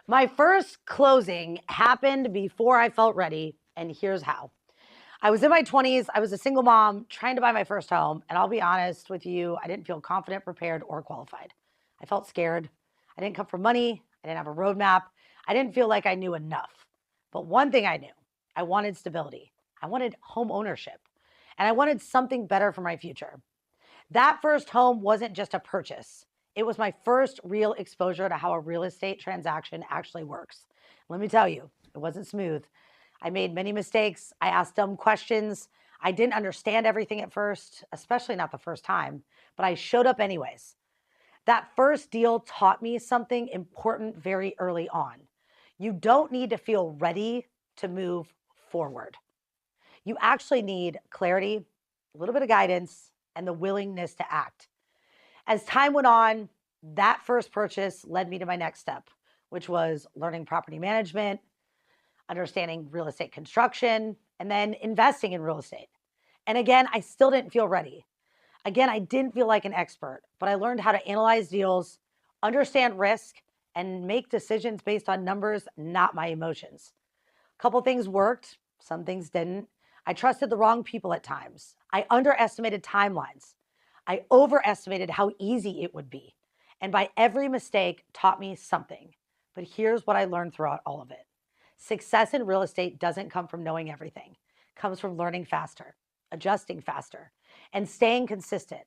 My first closing happened before I felt ready, and here's how. I was in my 20s. I was a single mom trying to buy my first home. And I'll be honest with you, I didn't feel confident, prepared, or qualified. I felt scared. I didn't come from money. I didn't have a roadmap. I didn't feel like I knew enough. But one thing I knew, I wanted stability. I wanted home ownership. And I wanted something better for my future. That first home wasn't just a purchase. It was my first real exposure to how a real estate transaction actually works. Let me tell you, it wasn't smooth. I made many mistakes. I asked dumb questions. I didn't understand everything at first, especially not the first time, but I showed up anyways. That first deal taught me something important very early on. You don't need to feel ready to move forward. You actually need clarity, a little bit of guidance, and the willingness to act. As time went on, that first purchase led me to my next step, which was learning property management, understanding real estate construction, and then investing in real estate. And again, I still didn't feel ready. Again, I didn't feel like an expert, but I learned how to analyze deals, understand risk, and make decisions based on numbers, not my emotions. A couple things worked, some things didn't. I trusted the wrong people at times. I underestimated timelines. I overestimated how easy it would be. And by every mistake taught me something. But here's what I learned throughout all of it. Success in real estate doesn't come from knowing everything. It comes from learning faster, adjusting faster, and staying consistent.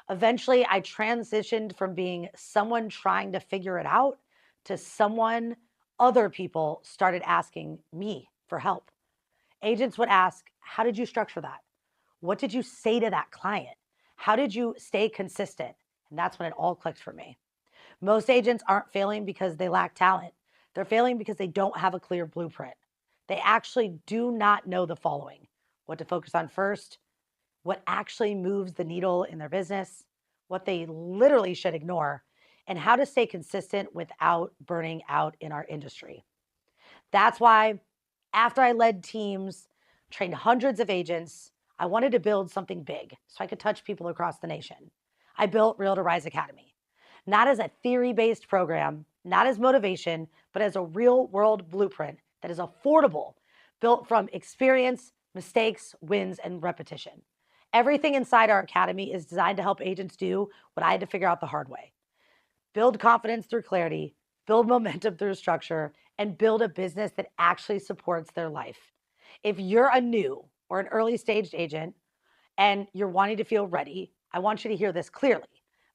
Eventually, I transitioned from being someone trying to figure it out to someone other people started asking me for help. Agents would ask, how did you structure that? What did you say to that client? How did you stay consistent? And that's when it all clicked for me. Most agents aren't failing because they lack talent. They're failing because they don't have a clear blueprint. They actually do not know the following: what to focus on first, what actually moves the needle in their business, what they literally should ignore, and how to stay consistent without burning out in our industry. That's why after I led teams, trained hundreds of agents, I wanted to build something big so I could touch people across the nation. I built Realtor Rise Academy, not as a theory-based program, not as motivation, but as a real-world blueprint that is affordable, built from experience, mistakes, wins, and repetition. Everything inside our academy is designed to help agents do what I had to figure out the hard way: build confidence through clarity, build momentum through structure, and build a business that actually supports their life. If you're a new or an early staged agent and you're wanting to feel ready, I want you to hear this clearly.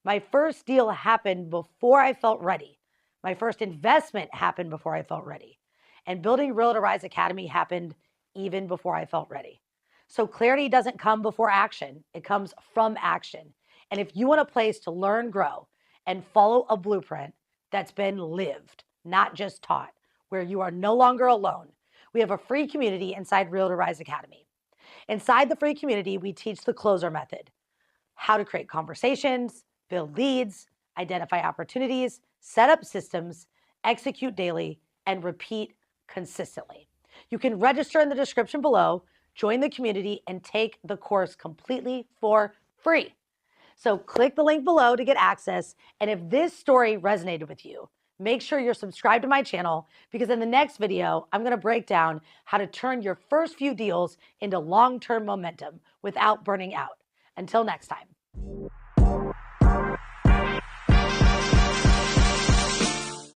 My first deal happened before I felt ready. My first investment happened before I felt ready. And building Realtor Rise Academy happened even before I felt ready. So clarity doesn't come before action. It comes from action. And if you want a place to learn, grow, and follow a blueprint that's been lived, not just taught, where you are no longer alone, we have a free community inside Realtor Rise Academy. Inside the free community, we teach the closer method: how to create conversations, build leads, identify opportunities, set up systems, execute daily, and repeat consistently. You can register in the description below, join the community, and take the course completely for free. So click the link below to get access. And if this story resonated with you, make sure you're subscribed to my channel, because in the next video, I'm going to break down how to turn your first few deals into long-term momentum without burning out. Until next time.